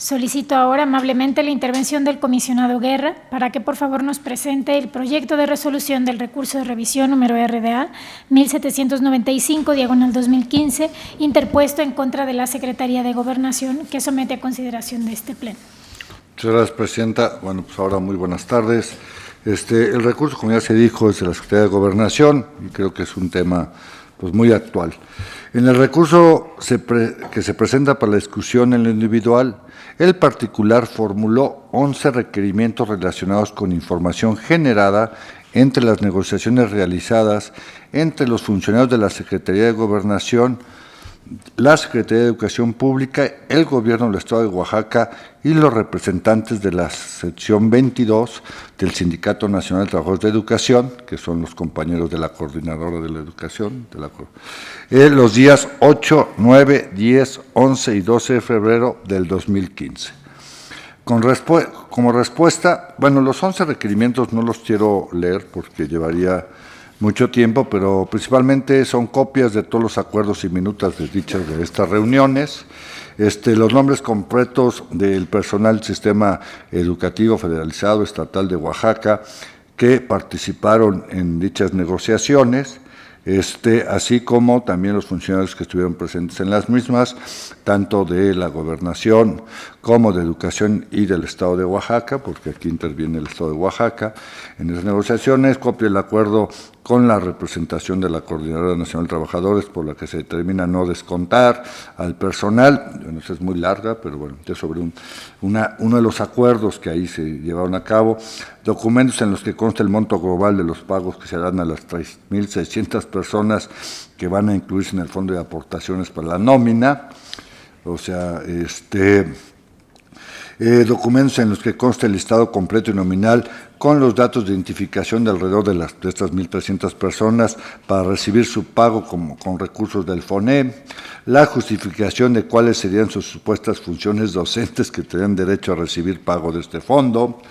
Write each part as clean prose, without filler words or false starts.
Solicito ahora amablemente la intervención del comisionado Guerra para que por favor nos presente el proyecto de resolución del recurso de revisión número RDA 1795/2015 interpuesto en contra de la Secretaría de Gobernación que somete a consideración de este pleno. Muchas gracias, Presidenta. Bueno, pues ahora muy buenas tardes. El recurso, como ya se dijo, es de la Secretaría de Gobernación y creo que es un tema pues muy actual. En el recurso que se presenta para la discusión en lo individual, el particular formuló 11 requerimientos relacionados con información generada entre las negociaciones realizadas entre los funcionarios de la Secretaría de Gobernación, la Secretaría de Educación Pública, el Gobierno del Estado de Oaxaca y los representantes de la sección 22 del Sindicato Nacional de Trabajadores de Educación, que son los compañeros de la Coordinadora de la Educación, los días 8, 9, 10, 11 y 12 de febrero del 2015. Como respuesta, bueno, los 11 requerimientos no los quiero leer porque llevaría mucho tiempo, pero principalmente son copias de todos los acuerdos y minutas desdichas de estas reuniones, los nombres completos del personal del Sistema Educativo Federalizado Estatal de Oaxaca que participaron en dichas negociaciones, así como también los funcionarios que estuvieron presentes en las mismas, tanto de la Gobernación como de Educación y del Estado de Oaxaca, porque aquí interviene el Estado de Oaxaca. En esas negociaciones, copia el acuerdo con la representación de la Coordinadora Nacional de Trabajadores, por la que se determina no descontar al personal. Bueno, esa es muy larga, pero bueno, es sobre uno de los acuerdos que ahí se llevaron a cabo. Documentos en los que consta el monto global de los pagos que se harán a las 3.600 personas que van a incluirse en el fondo de aportaciones para la nómina. O sea, documentos en los que consta el listado completo y nominal con los datos de identificación de alrededor de estas 1.300 personas para recibir su pago con recursos del FONEM, la justificación de cuáles serían sus supuestas funciones docentes que tendrían derecho a recibir pago de este fondo,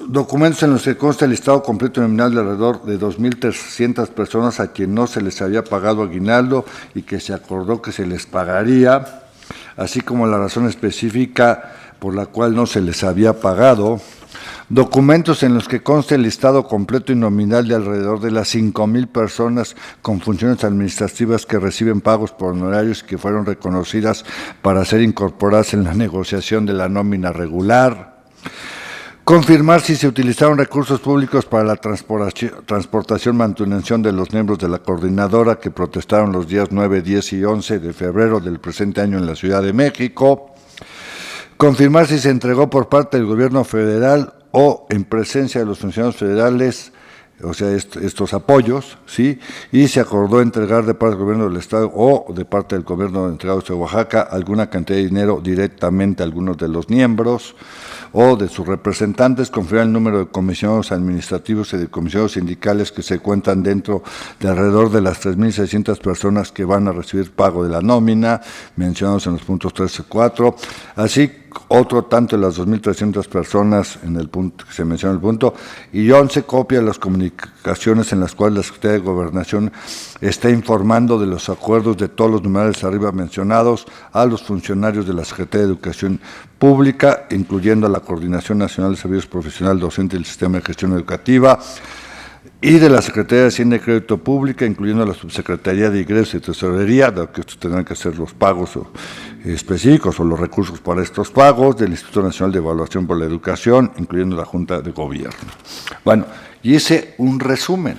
documentos en los que consta el listado completo y nominal de alrededor de 2.300 personas a quien no se les había pagado aguinaldo y que se acordó que se les pagaría, así como la razón específica por la cual no se les había pagado, documentos en los que consta el listado completo y nominal de alrededor de las 5.000 personas con funciones administrativas que reciben pagos por honorarios que fueron reconocidas para ser incorporadas en la negociación de la nómina regular, confirmar si se utilizaron recursos públicos para la transportación, manutención de los miembros de la coordinadora que protestaron los días 9, 10 y 11 de febrero del presente año en la Ciudad de México, confirmar si se entregó por parte del gobierno federal o en presencia de los funcionarios federales, o sea, estos apoyos, ¿sí? Y se acordó entregar de parte del gobierno del Estado o de parte del gobierno entregado de Oaxaca alguna cantidad de dinero directamente a algunos de los miembros o de sus representantes, confirmar el número de comisionados administrativos y de comisionados sindicales que se cuentan dentro de alrededor de las 3.600 personas que van a recibir pago de la nómina, mencionados en los puntos 3 y 4, así otro tanto de las 2.300 personas en el punto que se menciona en el punto, y 11 copias de las comunicaciones en las cuales la Secretaría de Gobernación está informando de los acuerdos de todos los numerales arriba mencionados a los funcionarios de la Secretaría de Educación Pública, incluyendo a la Coordinación Nacional de Servicios Profesionales Docentes del Sistema de Gestión Educativa, y de la Secretaría de Hacienda y Crédito Pública, incluyendo la Subsecretaría de Ingresos y Tesorería, que estos tendrán que hacer los pagos específicos o los recursos para estos pagos, del Instituto Nacional de Evaluación por la Educación, incluyendo la Junta de Gobierno. Bueno, y hice un resumen,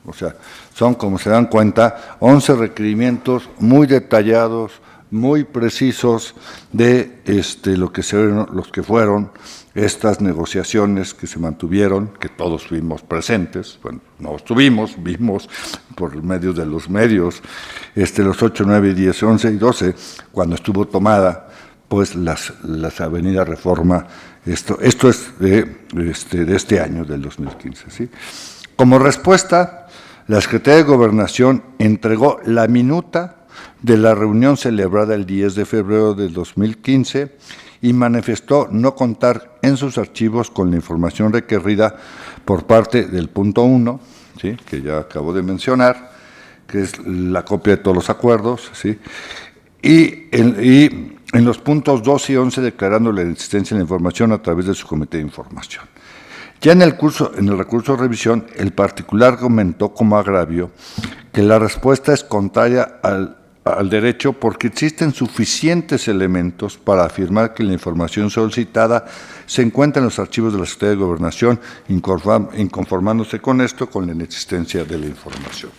o sea, son, como se dan cuenta, 11 requerimientos muy detallados, muy precisos de los que fueron estas negociaciones que se mantuvieron, que todos fuimos presentes, bueno, no estuvimos, vimos por medio de los medios, los 8, 9, 10, 11 y 12, cuando estuvo tomada, pues las Avenida Reforma, esto es de este año, del 2015, ¿sí? Como respuesta, la Secretaría de Gobernación entregó la minuta de la reunión celebrada el 10 de febrero del 2015 y manifestó no contar en sus archivos con la información requerida por parte del punto 1, ¿sí?, que ya acabo de mencionar, que es la copia de todos los acuerdos, ¿sí?, y en los puntos 12 y 11 declarando la inexistencia de la información a través de su comité de información. Ya en el recurso de revisión, el particular argumentó como agravio que la respuesta es contraria al derecho porque existen suficientes elementos para afirmar que la información solicitada se encuentra en los archivos de la Secretaría de Gobernación, inconformándose con esto con la inexistencia de la información.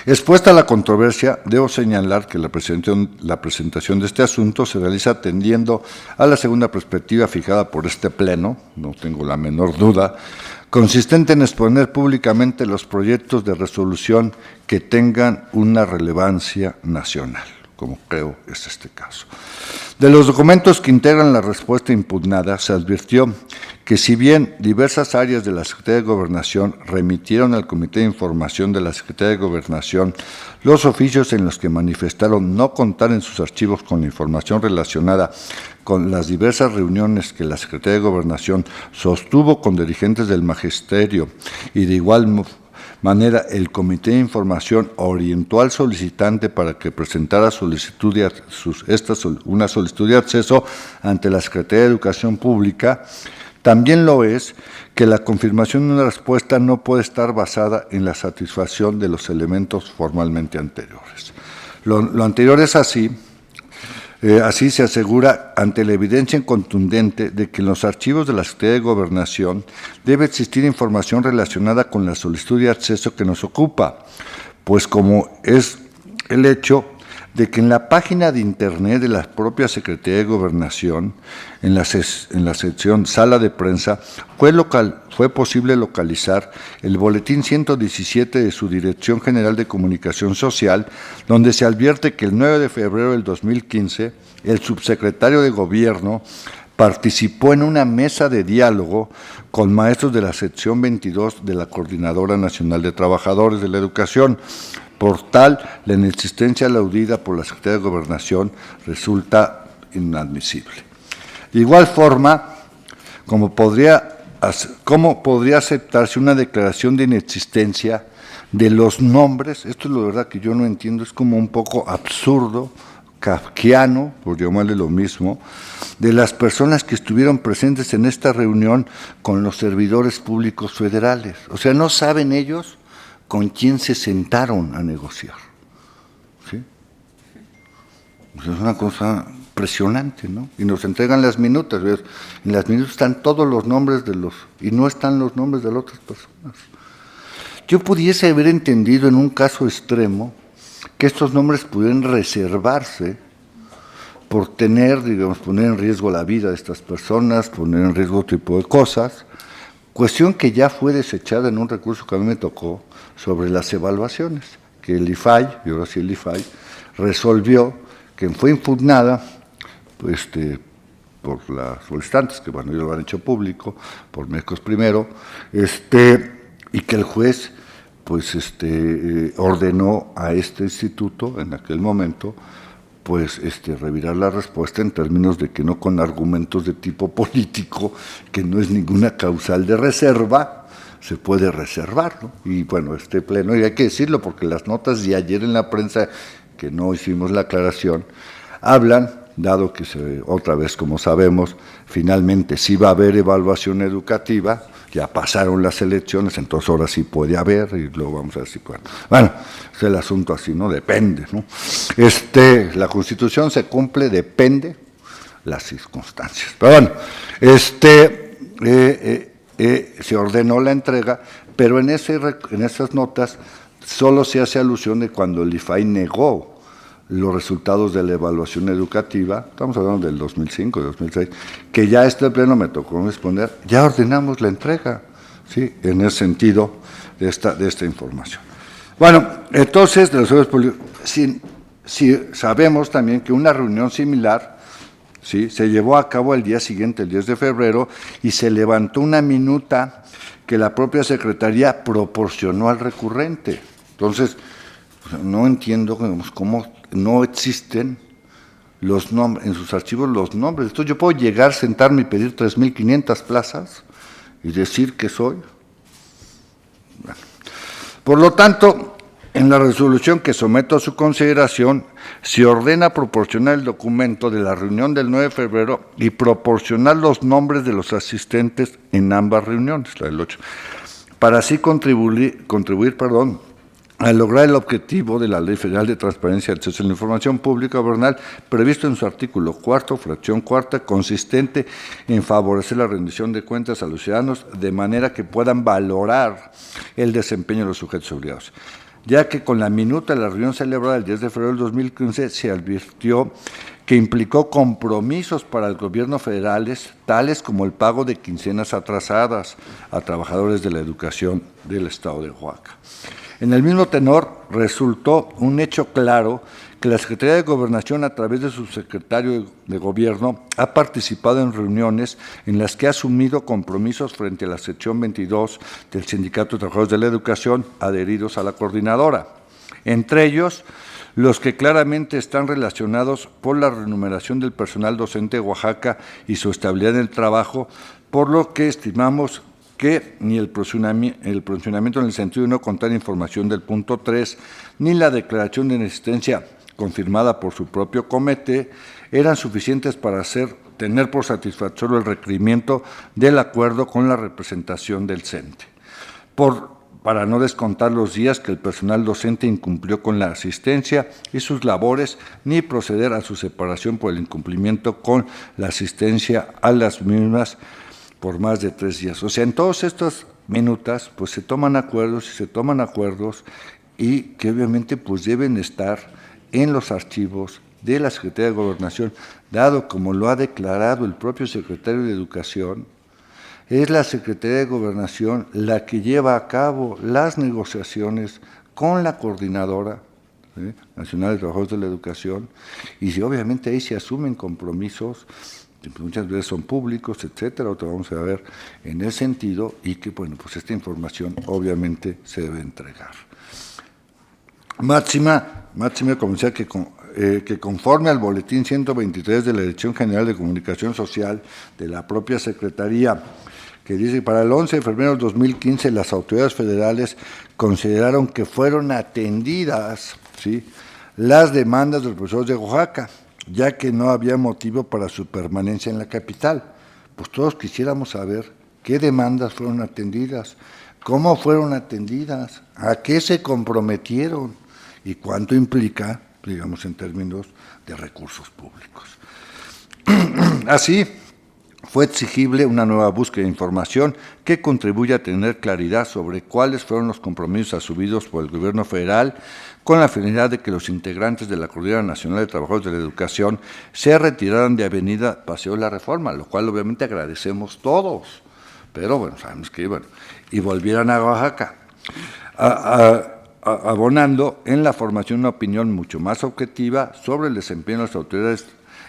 Expuesta la controversia, debo señalar que la presentación de este asunto se realiza atendiendo a la segunda perspectiva fijada por este Pleno, no tengo la menor duda, consistente en exponer públicamente los proyectos de resolución que tengan una relevancia nacional, como creo es este caso. De los documentos que integran la respuesta impugnada, se advirtió que si bien diversas áreas de la Secretaría de Gobernación remitieron al Comité de Información de la Secretaría de Gobernación los oficios en los que manifestaron no contar en sus archivos con la información relacionada con las diversas reuniones que la Secretaría de Gobernación sostuvo con dirigentes del Magisterio y de igual manera, el Comité de Información orientó al solicitante para que presentara una solicitud de acceso ante la Secretaría de Educación Pública. También lo es que la confirmación de una respuesta no puede estar basada en la satisfacción de los elementos formalmente anteriores. Lo anterior es así. Así se asegura ante la evidencia contundente de que en los archivos de la Secretaría de Gobernación debe existir información relacionada con la solicitud de acceso que nos ocupa, pues como es el hecho de que en la página de Internet de la propia Secretaría de Gobernación, en la sección Sala de Prensa, fue posible localizar el boletín 117 de su Dirección General de Comunicación Social, donde se advierte que el 9 de febrero del 2015, el subsecretario de Gobierno participó en una mesa de diálogo con maestros de la sección 22 de la Coordinadora Nacional de Trabajadores de la Educación. Por tal, la inexistencia aludida por la Secretaría de Gobernación resulta inadmisible. De igual forma, ¿cómo podría aceptarse una declaración de inexistencia de los nombres? Esto es la verdad que yo no entiendo, es como un poco absurdo, kafkiano, por llamarle lo mismo, de las personas que estuvieron presentes en esta reunión con los servidores públicos federales. O sea, no saben ellos con quién se sentaron a negociar. ¿Sí? Pues es una cosa impresionante, ¿no? Y nos entregan las minutas, ¿ves? En las minutas están todos los nombres y no están los nombres de las otras personas. Yo pudiese haber entendido en un caso extremo que estos nombres pudieran reservarse por poner en riesgo la vida de estas personas, poner en riesgo otro tipo de cosas, cuestión que ya fue desechada en un recurso que a mí me tocó sobre las evaluaciones, que el IFAI, y ahora sí el IFAI, resolvió que fue impugnada por las solicitantes, que bueno, ellos lo han hecho público, por Mecos primero, y que el juez ordenó a este instituto en aquel momento revirar la respuesta en términos de que no con argumentos de tipo político, que no es ninguna causal de reserva, se puede reservar, ¿no? Y bueno, este Pleno, y hay que decirlo porque las notas de ayer en la prensa, que no hicimos la aclaración, hablan, dado que otra vez, como sabemos, finalmente sí va a haber evaluación educativa, ya pasaron las elecciones, entonces ahora sí puede haber, y luego vamos a ver si puede. Bueno, es el asunto así, ¿no? Depende, ¿no? La Constitución se cumple, depende las circunstancias. Pero bueno, se ordenó la entrega, pero en esas notas solo se hace alusión de cuando el IFAI negó los resultados de la evaluación educativa, estamos hablando del 2005, 2006, que ya este Pleno me tocó responder, ya ordenamos la entrega, ¿sí? En ese sentido de esta información. Bueno, entonces, de los servicios públicos, sí, sabemos también que una reunión similar, ¿sí?, se llevó a cabo el día siguiente, el 10 de febrero, y se levantó una minuta que la propia Secretaría proporcionó al recurrente. Entonces, no entiendo cómo no existen los nombres, en sus archivos los nombres. Entonces yo puedo llegar, sentarme y pedir 3.500 plazas y decir que soy. Bueno. Por lo tanto, En la resolución que someto a su consideración, se ordena proporcionar el documento de la reunión del 9 de febrero y proporcionar los nombres de los asistentes en ambas reuniones, la del 8, para así contribuir, a lograr el objetivo de la Ley Federal de Transparencia y Acceso a la Información Pública Gubernamental previsto en su artículo 4, fracción cuarta, consistente en favorecer la rendición de cuentas a los ciudadanos de manera que puedan valorar el desempeño de los sujetos obligados, ya que con la minuta de la reunión celebrada el 10 de febrero del 2015 se advirtió que implicó compromisos para el gobierno federales, tales como el pago de quincenas atrasadas a trabajadores de la educación del Estado de Oaxaca. En el mismo tenor, resultó un hecho claro que la Secretaría de Gobernación, a través de su secretario de Gobierno, ha participado en reuniones en las que ha asumido compromisos frente a la sección 22 del Sindicato de Trabajadores de la Educación adheridos a la coordinadora. Entre ellos, los que claramente están relacionados por la remuneración del personal docente de Oaxaca y su estabilidad en el trabajo, por lo que estimamos que ni el posicionamiento en el sentido de no contar información del punto 3, ni la declaración de inexistencia confirmada por su propio comité, eran suficientes para tener por satisfactorio el requerimiento del acuerdo con la representación del CENTE, para no descontar los días que el personal docente incumplió con la asistencia y sus labores, ni proceder a su separación por el incumplimiento con la asistencia a las mismas por más de 3 días. O sea, en todas estas minutas, pues se toman acuerdos y que obviamente pues deben estar en los archivos de la Secretaría de Gobernación, dado como lo ha declarado el propio secretario de Educación. Es la Secretaría de Gobernación la que lleva a cabo las negociaciones con la Coordinadora Nacional de Trabajadores de la Educación, y si obviamente ahí se asumen compromisos, muchas veces son públicos, etcétera, otro vamos a ver en ese sentido, y que, bueno, pues esta información obviamente se debe entregar. Máxima como decía, que conforme al boletín 123 de la Dirección General de Comunicación Social de la propia Secretaría, que dice que para el 11 de febrero del 2015 las autoridades federales consideraron que fueron atendidas, ¿sí?, las demandas de los profesores de Oaxaca, ya que no había motivo para su permanencia en la capital. Pues todos quisiéramos saber qué demandas fueron atendidas, cómo fueron atendidas, a qué se comprometieron y cuánto implica, digamos, en términos de recursos públicos. Así, fue exigible una nueva búsqueda de información que contribuya a tener claridad sobre cuáles fueron los compromisos asumidos por el Gobierno federal, con la finalidad de que los integrantes de la Coordinadora Nacional de Trabajadores de la Educación se retiraran de Avenida Paseo de la Reforma, lo cual obviamente agradecemos todos, pero bueno, sabemos que y volvieran a Oaxaca, abonando en la formación una opinión mucho más objetiva sobre el desempeño de las autoridades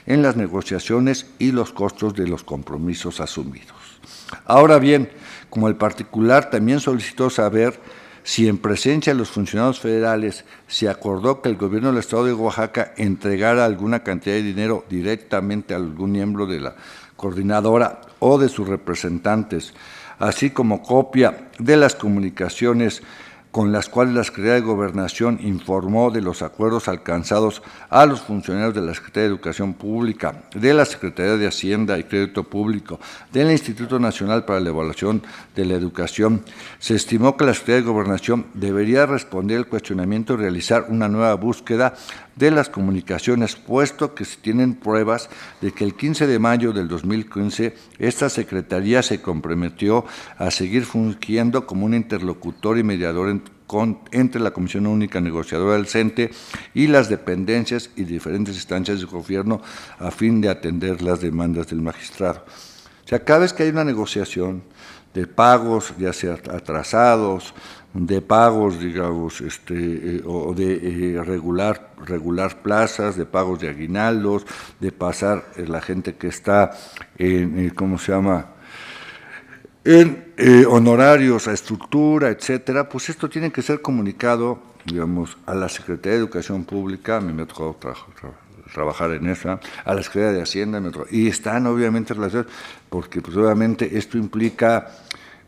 en las negociaciones y los costos de los compromisos asumidos. Ahora bien, como el particular también solicitó saber si en presencia de los funcionarios federales se acordó que el gobierno del Estado de Oaxaca entregara alguna cantidad de dinero directamente a algún miembro de la coordinadora o de sus representantes, así como copia de las comunicaciones con las cuales la Secretaría de Gobernación informó de los acuerdos alcanzados a los funcionarios de la Secretaría de Educación Pública, de la Secretaría de Hacienda y Crédito Público, del Instituto Nacional para la Evaluación de la Educación, se estimó que la Secretaría de Gobernación debería responder al cuestionamiento y realizar una nueva búsqueda de las comunicaciones, puesto que se tienen pruebas de que el 15 de mayo del 2015 esta Secretaría se comprometió a seguir fungiendo como un interlocutor y mediador entre la Comisión Única Negociadora del CENTE y las dependencias y diferentes instancias de gobierno a fin de atender las demandas del magistrado. O sea, cada vez que hay una negociación de pagos, ya sea atrasados, de pagos, digamos, o de regular plazas, de pagos de aguinaldos, de pasar la gente que está en, en honorarios a estructura, etcétera, pues esto tiene que ser comunicado, digamos, a la Secretaría de Educación Pública, a mí me ha tocado trabajar en esa, a la Secretaría de Hacienda, y están obviamente relacionados, porque pues obviamente esto implica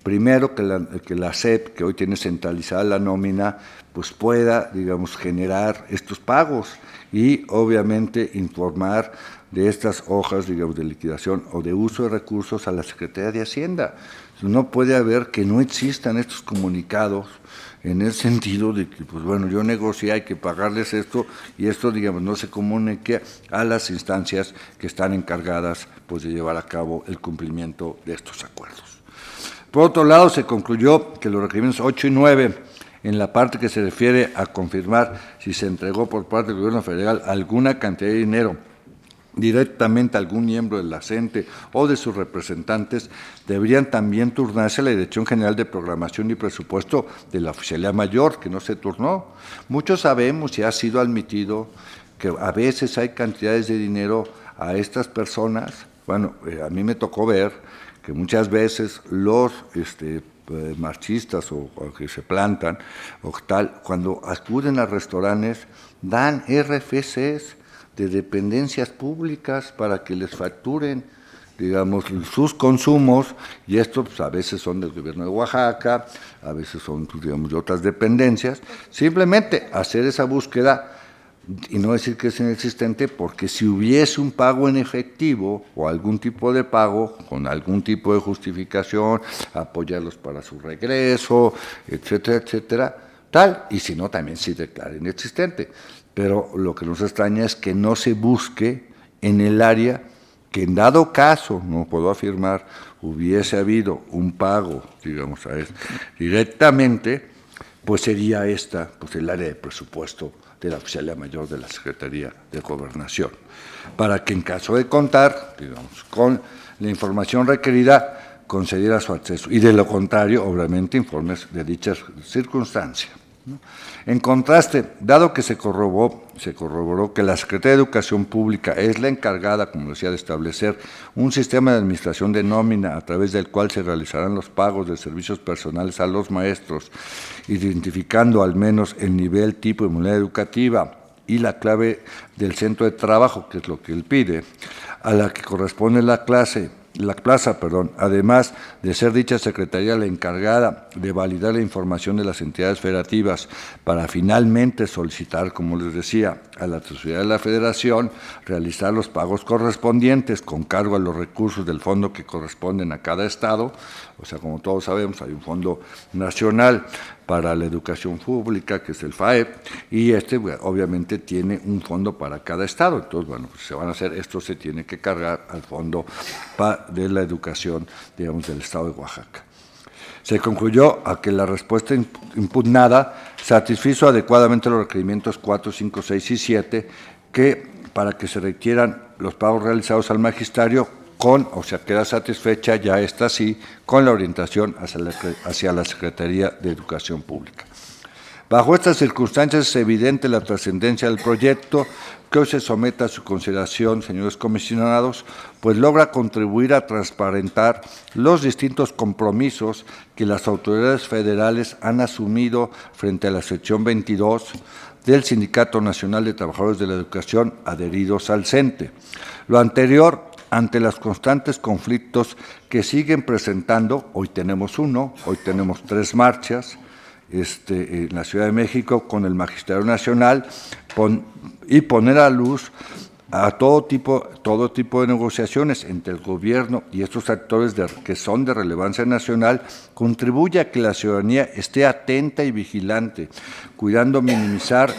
primero que la SEP, que hoy tiene centralizada la nómina, pues pueda, digamos, generar estos pagos y obviamente informar de estas hojas, digamos, de liquidación o de uso de recursos a la Secretaría de Hacienda. No puede haber que no existan estos comunicados en el sentido de que, pues bueno, yo negocié, hay que pagarles esto, y esto, digamos, no se comunique a las instancias que están encargadas, pues, de llevar a cabo el cumplimiento de estos acuerdos. Por otro lado, se concluyó que los requerimientos 8 y 9, en la parte que se refiere a confirmar si se entregó por parte del Gobierno Federal alguna cantidad de dinero directamente a algún miembro de la CENTE o de sus representantes, deberían también turnarse a la Dirección General de Programación y Presupuesto de la Oficialía Mayor, que no se turnó. Muchos sabemos y ha sido admitido que a veces hay cantidades de dinero a estas personas. Bueno, a mí me tocó ver que muchas veces los marchistas o que se plantan o tal, cuando acuden a restaurantes, dan RFCs de dependencias públicas para que les facturen, digamos, sus consumos, y estos pues, a veces son del Gobierno de Oaxaca, a veces son, pues, digamos, de otras dependencias. Simplemente hacer esa búsqueda y no decir que es inexistente, porque si hubiese un pago en efectivo o algún tipo de pago con algún tipo de justificación, apoyarlos para su regreso, etcétera, etcétera, tal, y si no, también se declara inexistente. Pero lo que nos extraña es que no se busque en el área que, en dado caso, no puedo afirmar, hubiese habido un pago, digamos, directamente, pues sería esta, pues el área de presupuesto de la Oficialía Mayor de la Secretaría de Gobernación, para que en caso de contar, digamos, con la información requerida, concediera su acceso, y de lo contrario, obviamente, informes de dichas circunstancias. En contraste, dado que se corroboró que la Secretaría de Educación Pública es la encargada, como decía, de establecer un sistema de administración de nómina a través del cual se realizarán los pagos de servicios personales a los maestros, identificando al menos el nivel, tipo y modalidad educativa y la clave del centro de trabajo, que es lo que él pide, a la que corresponde la plaza, además de ser dicha secretaría la encargada de validar la información de las entidades federativas para finalmente solicitar, como les decía, a la Tesorería de la Federación realizar los pagos correspondientes con cargo a los recursos del fondo que corresponden a cada estado. O sea, como todos sabemos, hay un fondo nacional para la educación pública, que es el FAEP, y bueno, obviamente tiene un fondo para cada estado. Entonces, bueno, pues se van a hacer, esto se tiene que cargar al fondo de la educación, digamos, del estado de Oaxaca. Se concluyó a que la respuesta impugnada satisfizo adecuadamente los requerimientos 4, 5, 6 y 7, que para que se requieran los pagos realizados al magisterio queda satisfecha ya esta sí, con la orientación hacia la Secretaría de Educación Pública. Bajo estas circunstancias es evidente la trascendencia del proyecto que hoy se somete a su consideración, señores comisionados, pues logra contribuir a transparentar los distintos compromisos que las autoridades federales han asumido frente a la sección 22 del Sindicato Nacional de Trabajadores de la Educación adheridos al CENTE. Lo anterior, ante los constantes conflictos que siguen presentando, hoy tenemos 3 marchas en la Ciudad de México con el Magisterio Nacional, y poner a luz a todo tipo de negociaciones entre el gobierno y estos actores que son de relevancia nacional, contribuye a que la ciudadanía esté atenta y vigilante, cuidando minimizar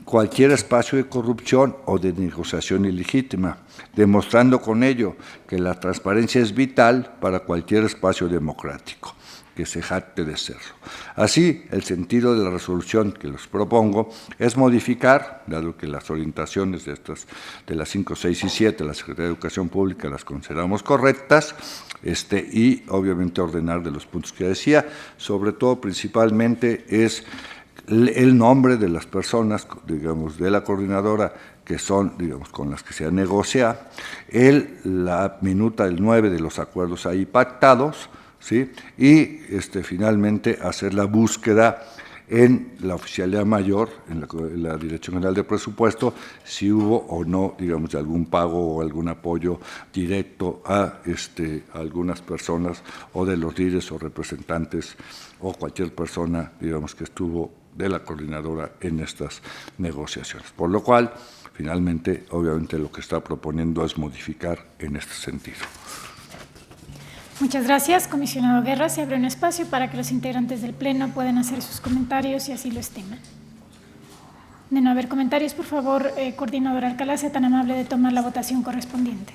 cualquier espacio de corrupción o de negociación ilegítima, demostrando con ello que la transparencia es vital para cualquier espacio democrático que se jacte de serlo. Así, el sentido de la resolución que les propongo es modificar, dado que las orientaciones de las 5, 6 y 7 de la Secretaría de Educación Pública las consideramos correctas, y obviamente ordenar de los puntos que decía, sobre todo principalmente es el nombre de las personas, digamos, de la coordinadora, que son, digamos, con las que se negocia, la minuta del 9 de los acuerdos ahí pactados, ¿sí? Y finalmente hacer la búsqueda en la oficialía mayor, en la Dirección General de Presupuesto, si hubo o no, digamos, algún pago o algún apoyo directo a algunas personas o de los líderes o representantes o cualquier persona, digamos, que estuvo de la coordinadora en estas negociaciones. Por lo cual, finalmente, obviamente, lo que está proponiendo es modificar en este sentido. Muchas gracias, comisionado Guerra. Se abre un espacio para que los integrantes del Pleno puedan hacer sus comentarios si así lo estiman. De no haber comentarios, por favor, coordinadora Alcalá, sea tan amable de tomar la votación correspondiente.